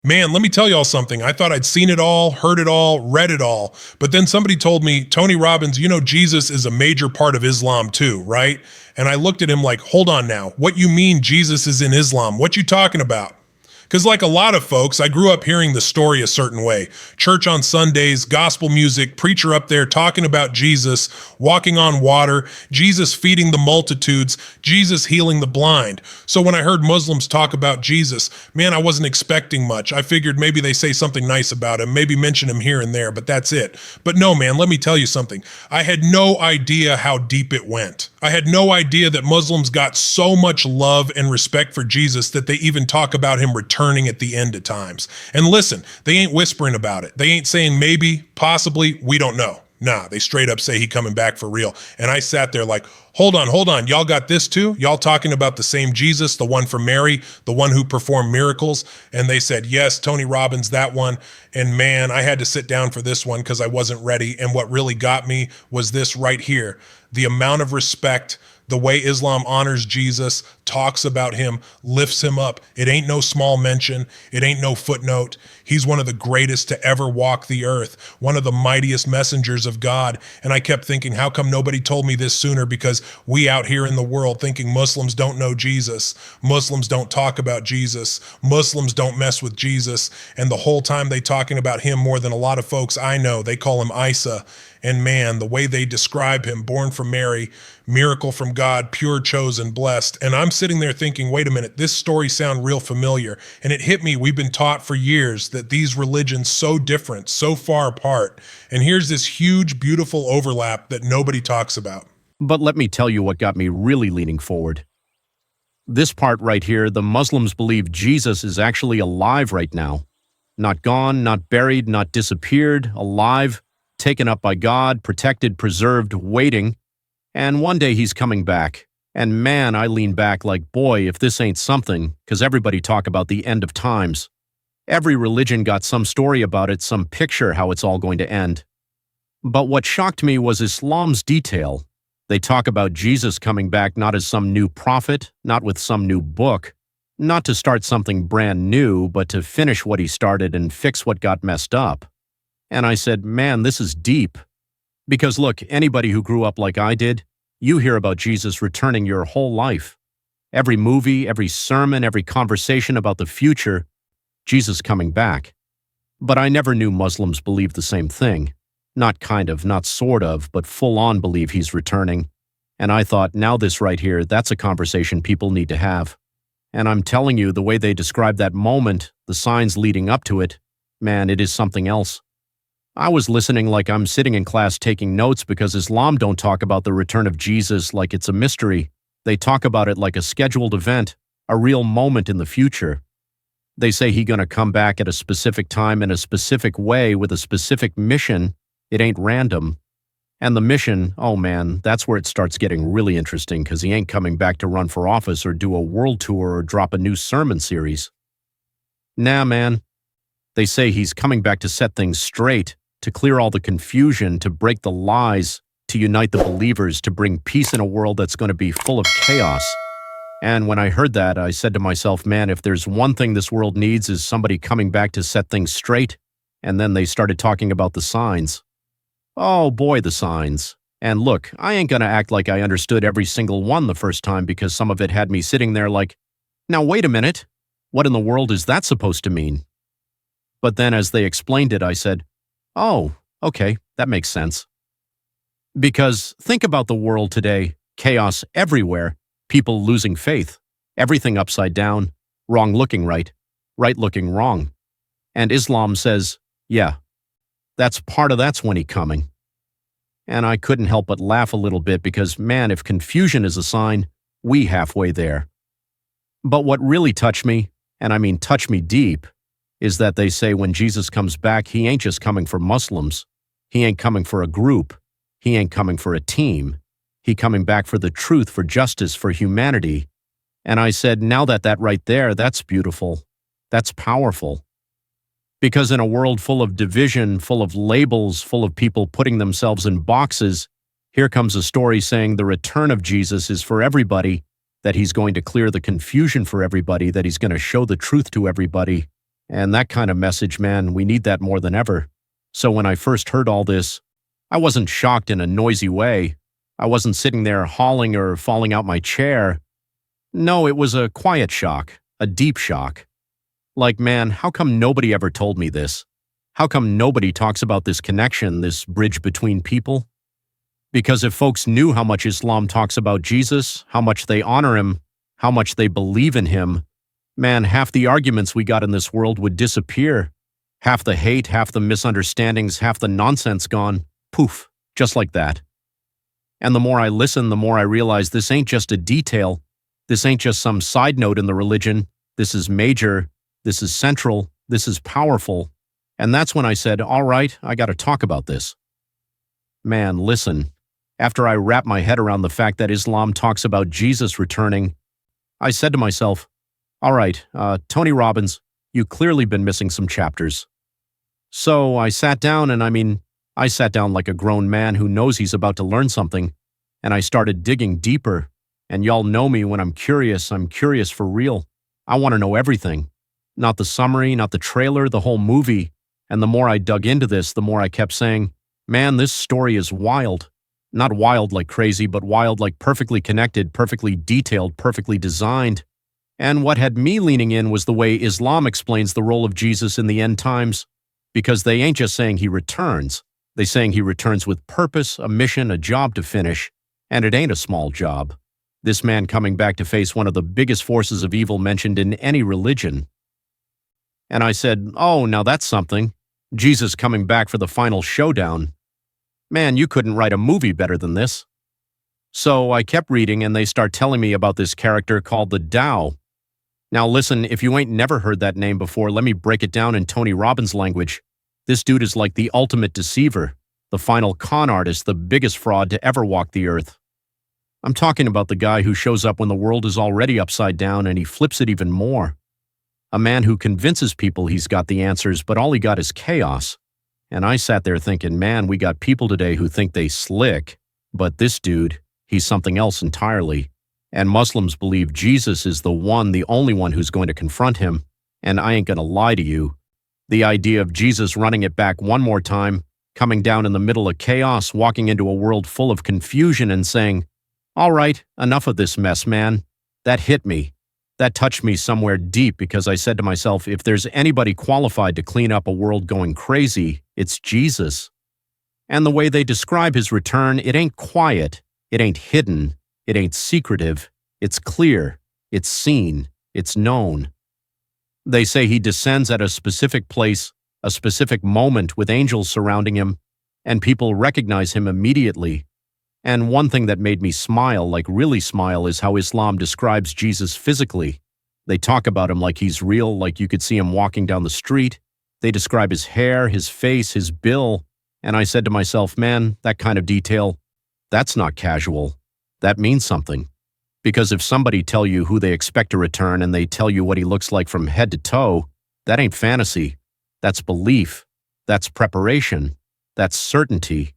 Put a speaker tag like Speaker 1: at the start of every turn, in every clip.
Speaker 1: Man, let me tell y'all something. I thought I'd seen it all, heard it all, read it all. But then somebody told me, Tony Robbins, you know, Jesus is a major part of Islam too, right? And I looked at him like, hold on now. What you mean Jesus is in Islam? What you talking about? Because like a lot of folks, I grew up hearing the story a certain way. Church on Sundays, gospel music, preacher up there talking about Jesus, walking on water, Jesus feeding the multitudes, Jesus healing the blind. So when I heard Muslims talk about Jesus, man, I wasn't expecting much. I figured maybe they say something nice about him, maybe mention him here and there, but that's it. But no, man, let me tell you something. I had no idea how deep it went. I had no idea that Muslims got so much love and respect for Jesus that they even talk about him returning at the end of times. And listen, they ain't whispering about it. They ain't saying maybe, possibly, we don't know. Nah, they straight up say he coming back for real. And I sat there like, hold on. Y'all got this too? Y'all talking about the same Jesus, the one from Mary, the one who performed miracles? And they said, yes, Tony Robbins, that one. And man, I had to sit down for this one because I wasn't ready. And what really got me was this right here. The amount of respect, the way Islam honors Jesus, talks about him, lifts him up. It ain't no small mention. It ain't no footnote. He's one of the greatest to ever walk the earth, one of the mightiest messengers of God. And I kept thinking, how come nobody told me this sooner? Because we out here in the world thinking Muslims don't know Jesus. Muslims don't talk about Jesus. Muslims don't mess with Jesus. And the whole time they talking about him more than a lot of folks I know. They call him Isa. And man, the way they describe him, born from Mary, miracle from God, pure, chosen, blessed. And I'm sitting there thinking, wait a minute, this story sounds real familiar. And it hit me, we've been taught for years that these religions so different, so far apart. And here's this huge, beautiful overlap that nobody talks about.
Speaker 2: But let me tell you what got me really leaning forward. This part right here, the Muslims believe Jesus is actually alive right now. Not gone, not buried, not disappeared, alive, taken up by God, protected, preserved, waiting, and one day he's coming back. And man, I lean back like, boy, if this ain't something, because everybody talk about the end of times. Every religion got some story about it, some picture how it's all going to end. But what shocked me was Islam's detail. They talk about Jesus coming back not as some new prophet, not with some new book, not to start something brand new, but to finish what he started and fix what got messed up. And I said, man, this is deep. Because look, anybody who grew up like I did, you hear about Jesus returning your whole life. Every movie, every sermon, every conversation about the future, Jesus coming back. But I never knew Muslims believed the same thing. Not kind of, not sort of, but full on believe he's returning. And I thought, now this right here, that's a conversation people need to have. And I'm telling you, the way they describe that moment, the signs leading up to it, man, it is something else. I was listening like I'm sitting in class taking notes because Islam don't talk about the return of Jesus like it's a mystery. They talk about it like a scheduled event, a real moment in the future. They say he gonna come back at a specific time in a specific way with a specific mission. It ain't random. And the mission, oh man, that's where it starts getting really interesting because he ain't coming back to run for office or do a world tour or drop a new sermon series. Nah, man. They say he's coming back to set things straight, to clear all the confusion, to break the lies, to unite the believers, to bring peace in a world that's going to be full of chaos. And when I heard that, I said to myself, man, if there's one thing this world needs is somebody coming back to set things straight. And then they started talking about the signs. Oh boy, the signs. And look, I ain't going to act like I understood every single one the first time because some of it had me sitting there like, now wait a minute, what in the world is that supposed to mean? But then as they explained it, I said, oh, okay, that makes sense. Because think about the world today, chaos everywhere, people losing faith, everything upside down, wrong looking right, right looking wrong. And Islam says, yeah, that's when he coming. And I couldn't help but laugh a little bit because, man, if confusion is a sign, we halfway there. But what really touched me, and I mean touch me deep, is that they say when Jesus comes back, he ain't just coming for Muslims. He ain't coming for a group. He ain't coming for a team. He coming back for the truth, for justice, for humanity. And I said, now that right there, that's beautiful. That's powerful. Because in a world full of division, full of labels, full of people putting themselves in boxes, here comes a story saying the return of Jesus is for everybody, that he's going to clear the confusion for everybody, that he's going to show the truth to everybody. And that kind of message, man, we need that more than ever. So when I first heard all this, I wasn't shocked in a noisy way. I wasn't sitting there hauling or falling out my chair. No, it was a quiet shock, a deep shock. Like, man, how come nobody ever told me this? How come nobody talks about this connection, this bridge between people? Because if folks knew how much Islam talks about Jesus, how much they honor him, how much they believe in him, man, half the arguments we got in this world would disappear. Half the hate, half the misunderstandings, half the nonsense gone. Poof, just like that. And the more I listen, the more I realize this ain't just a detail. This ain't just some side note in the religion. This is major. This is central. This is powerful. And that's when I said, all right, I got to talk about this. Man, listen. After I wrapped my head around the fact that Islam talks about Jesus returning, I said to myself, all right, Tony Robbins, you clearly been missing some chapters. So I sat down and I sat down like a grown man who knows he's about to learn something, and I started digging deeper. And y'all know me when I'm curious for real. I want to know everything. Not the summary, not the trailer, the whole movie. And the more I dug into this, the more I kept saying, man, this story is wild. Not wild like crazy, but wild like perfectly connected, perfectly detailed, perfectly designed. And what had me leaning in was the way Islam explains the role of Jesus in the end times. Because they ain't just saying he returns. They saying he returns with purpose, a mission, a job to finish. And it ain't a small job. This man coming back to face one of the biggest forces of evil mentioned in any religion. And I said, oh, now that's something. Jesus coming back for the final showdown. Man, you couldn't write a movie better than this. So I kept reading and they start telling me about this character called the Tao. Now listen, if you ain't never heard that name before, let me break it down in Tony Robbins language. This dude is like the ultimate deceiver, the final con artist, the biggest fraud to ever walk the earth. I'm talking about the guy who shows up when the world is already upside down and he flips it even more. A man who convinces people he's got the answers, but all he got is chaos. And I sat there thinking, man, we got people today who think they slick, but this dude, he's something else entirely. And Muslims believe Jesus is the one, the only one who's going to confront him. And I ain't gonna lie to you. The idea of Jesus running it back one more time, coming down in the middle of chaos, walking into a world full of confusion and saying, all right, enough of this mess, man. That hit me. That touched me somewhere deep because I said to myself, if there's anybody qualified to clean up a world going crazy, it's Jesus. And the way they describe his return, it ain't quiet, it ain't hidden, it ain't secretive, it's clear, it's seen, it's known. They say he descends at a specific place, a specific moment with angels surrounding him, and people recognize him immediately. And one thing that made me smile, like really smile, is how Islam describes Jesus physically. They talk about him like he's real, like you could see him walking down the street. They describe his hair, his face, his bill. And I said to myself, man, that kind of detail, that's not casual. That means something. Because if somebody tell you who they expect to return and they tell you what he looks like from head to toe, that ain't fantasy. That's belief. That's preparation. That's certainty.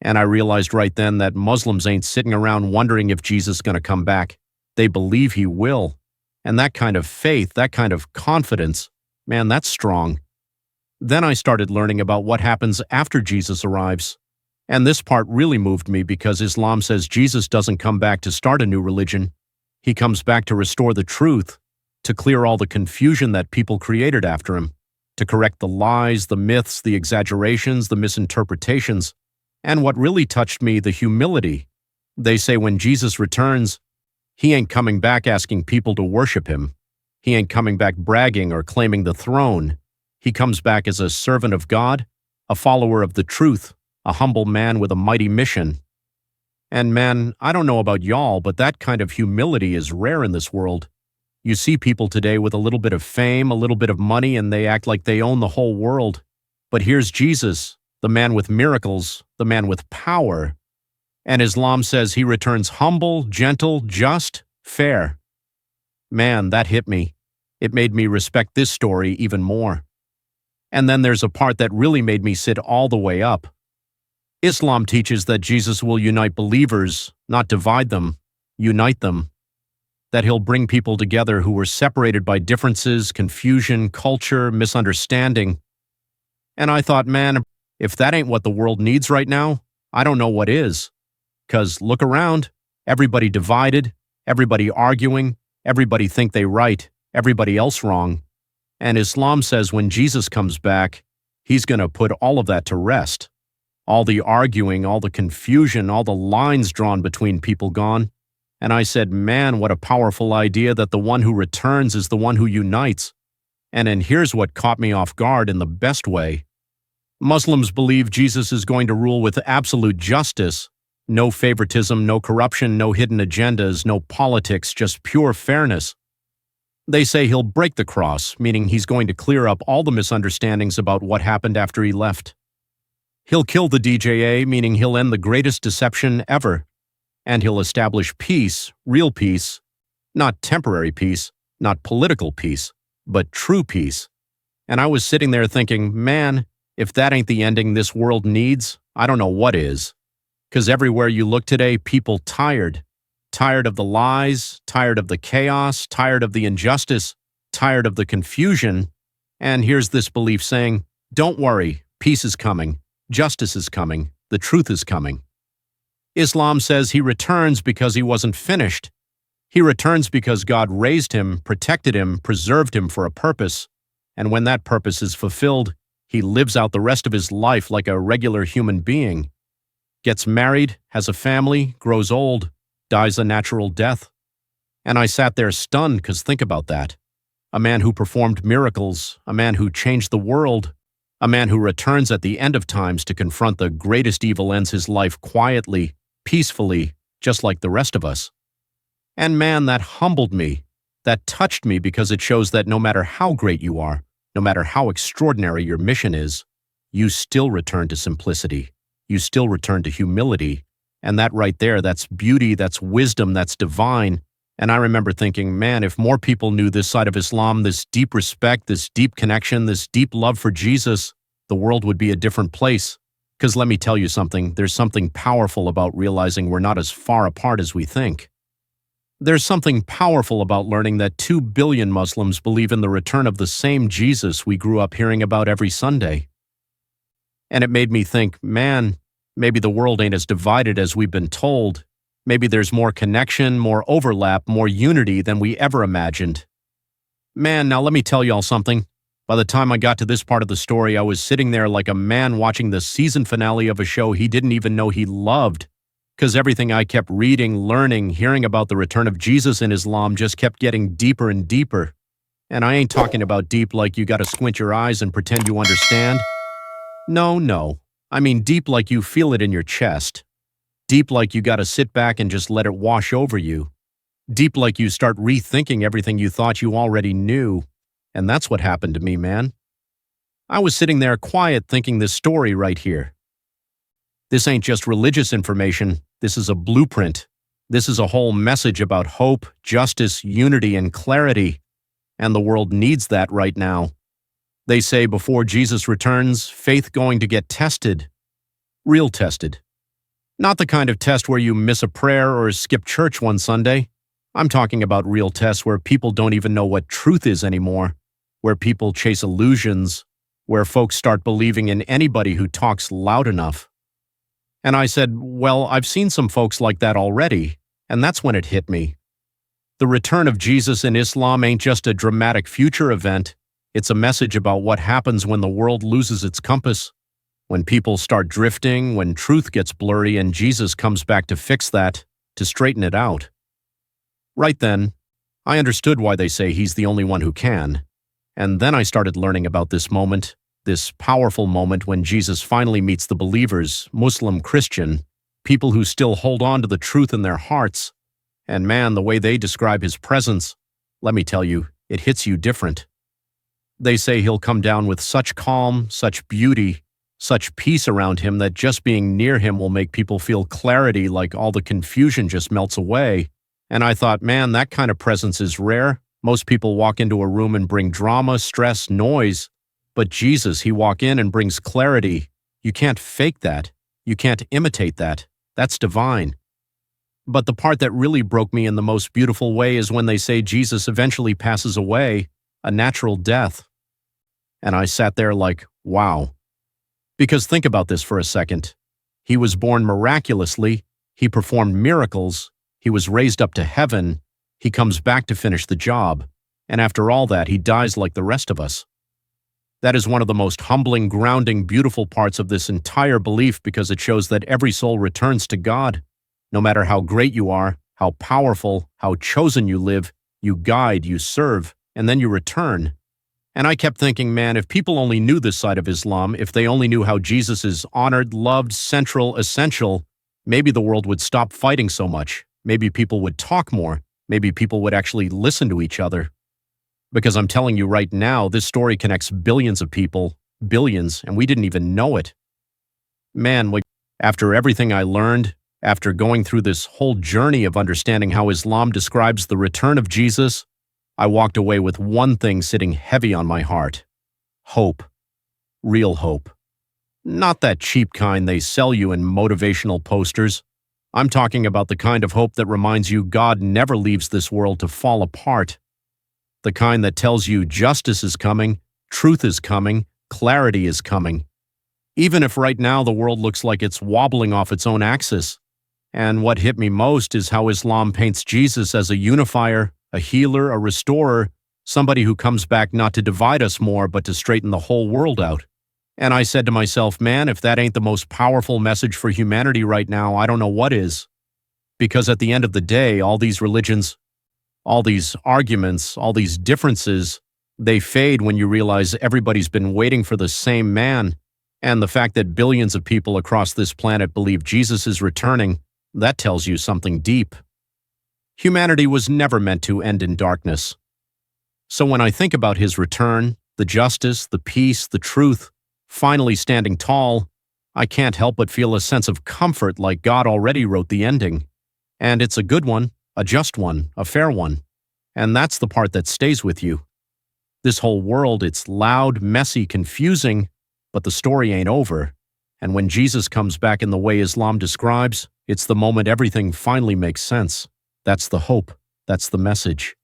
Speaker 2: And I realized right then that Muslims ain't sitting around wondering if Jesus is going to come back. They believe he will. And that kind of faith, that kind of confidence, man, that's strong. Then I started learning about what happens after Jesus arrives. And this part really moved me because Islam says Jesus doesn't come back to start a new religion. He comes back to restore the truth, to clear all the confusion that people created after him, to correct the lies, the myths, the exaggerations, the misinterpretations. And what really touched me, the humility. They say when Jesus returns, he ain't coming back asking people to worship him. He ain't coming back bragging or claiming the throne. He comes back as a servant of God, a follower of the truth, a humble man with a mighty mission. And man, I don't know about y'all, but that kind of humility is rare in this world. You see people today with a little bit of fame, a little bit of money, and they act like they own the whole world. But here's Jesus, the man with miracles, the man with power. And Islam says he returns humble, gentle, just, fair. Man, that hit me. It made me respect this story even more. And then there's a part that really made me sit all the way up. Islam teaches that Jesus will unite believers, not divide them, unite them. that he'll bring people together who were separated by differences, confusion, culture, misunderstanding. And I thought, man, if that ain't what the world needs right now, I don't know what is. 'Cause look around, everybody divided, everybody arguing, everybody think they right, everybody else wrong. And Islam says when Jesus comes back, he's going to put all of that to rest. All the arguing, all the confusion, all the lines drawn between people gone. And I said, man, what a powerful idea that the one who returns is the one who unites. And then here's what caught me off guard in the best way. Muslims believe Jesus is going to rule with absolute justice. No favoritism, no corruption, no hidden agendas, no politics, just pure fairness. They say he'll break the cross, meaning he's going to clear up all the misunderstandings about what happened after he left. He'll kill the DJA, meaning he'll end the greatest deception ever. And he'll establish peace, real peace, not temporary peace, not political peace, but true peace. And I was sitting there thinking, man, if that ain't the ending this world needs, I don't know what is. 'Cause everywhere you look today, people tired of the lies, tired of the chaos, tired of the injustice, tired of the confusion. And here's this belief saying, don't worry, peace is coming, justice is coming, the truth is coming. Islam says he returns because he wasn't finished. He returns because God raised him, protected him, preserved him for a purpose. And when that purpose is fulfilled, he lives out the rest of his life like a regular human being. Gets married, has a family, grows old, dies a natural death. And I sat there stunned, 'cause think about that. A man who performed miracles, a man who changed the world, a man who returns at the end of times to confront the greatest evil ends his life quietly, peacefully, just like the rest of us. And man, that humbled me, that touched me, because it shows that no matter how great you are, no matter how extraordinary your mission is, you still return to simplicity. You still return to humility. And that right there, that's beauty, that's wisdom, that's divine. And I remember thinking, man, if more people knew this side of Islam, this deep respect, this deep connection, this deep love for Jesus, the world would be a different place. Because let me tell you something, there's something powerful about realizing we're not as far apart as we think. There's something powerful about learning that 2 billion Muslims believe in the return of the same Jesus we grew up hearing about every Sunday. And it made me think, man, maybe the world ain't as divided as we've been told. Maybe there's more connection, more overlap, more unity than we ever imagined. Man, now let me tell y'all something. By the time I got to this part of the story, I was sitting there like a man watching the season finale of a show he didn't even know he loved. 'Cause everything I kept reading, learning, hearing about the return of Jesus in Islam just kept getting deeper and deeper. And I ain't talking about deep like you gotta squint your eyes and pretend you understand. No. I mean deep like you feel it in your chest. Deep like you gotta sit back and just let it wash over you. Deep like you start rethinking everything you thought you already knew. And that's what happened to me, man. I was sitting there quiet thinking this story right here. This ain't just religious information, this is a blueprint. This is a whole message about hope, justice, unity, and clarity. And the world needs that right now. They say before Jesus returns, faith going to get tested. Real tested. Not the kind of test where you miss a prayer or skip church one Sunday. I'm talking about real tests where people don't even know what truth is anymore, where people chase illusions, where folks start believing in anybody who talks loud enough. And I said, well, I've seen some folks like that already, and that's when it hit me. The return of Jesus in Islam ain't just a dramatic future event, it's a message about what happens when the world loses its compass, when people start drifting, when truth gets blurry and Jesus comes back to fix that, to straighten it out. Right then, I understood why they say he's the only one who can. And then I started learning about this moment, this powerful moment when Jesus finally meets the believers, Muslim, Christian, people who still hold on to the truth in their hearts. And man, the way they describe his presence, let me tell you, it hits you different. They say he'll come down with such calm, such beauty, such peace around him that just being near him will make people feel clarity, like all the confusion just melts away. And I thought, man, that kind of presence is rare. Most people walk into a room and bring drama, stress, noise. But Jesus, he walk in and brings clarity. You can't fake that. You can't imitate that. That's divine. But the part that really broke me in the most beautiful way is when they say Jesus eventually passes away, a natural death. And I sat there like, wow. Because think about this for a second. He was born miraculously, he performed miracles, he was raised up to heaven, he comes back to finish the job, and after all that, he dies like the rest of us. That is one of the most humbling, grounding, beautiful parts of this entire belief because it shows that every soul returns to God. No matter how great you are, how powerful, how chosen you live, you guide, you serve, and then you return. And I kept thinking, man, if people only knew this side of Islam, if they only knew how Jesus is honored, loved, central, essential, maybe the world would stop fighting so much. Maybe people would talk more. Maybe people would actually listen to each other. Because I'm telling you right now, this story connects billions of people, billions, and we didn't even know it. Man, after everything I learned, after going through this whole journey of understanding how Islam describes the return of Jesus, I walked away with one thing sitting heavy on my heart. Hope. Real hope. Not that cheap kind they sell you in motivational posters. I'm talking about the kind of hope that reminds you God never leaves this world to fall apart. The kind that tells you justice is coming, truth is coming, clarity is coming. Even if right now the world looks like it's wobbling off its own axis. And what hit me most is how Islam paints Jesus as a unifier, a healer, a restorer, somebody who comes back not to divide us more, but to straighten the whole world out. And I said to myself, man, if that ain't the most powerful message for humanity right now, I don't know what is. Because at the end of the day, all these religions, all these arguments, all these differences, they fade when you realize everybody's been waiting for the same man. And the fact that billions of people across this planet believe Jesus is returning, that tells you something deep. Humanity was never meant to end in darkness. So when I think about his return, the justice, the peace, the truth, finally standing tall, I can't help but feel a sense of comfort like God already wrote the ending. And it's a good one, a just one, a fair one. And that's the part that stays with you. This whole world, it's loud, messy, confusing, but the story ain't over. And when Jesus comes back in the way Islam describes, it's the moment everything finally makes sense. That's the hope. That's the message.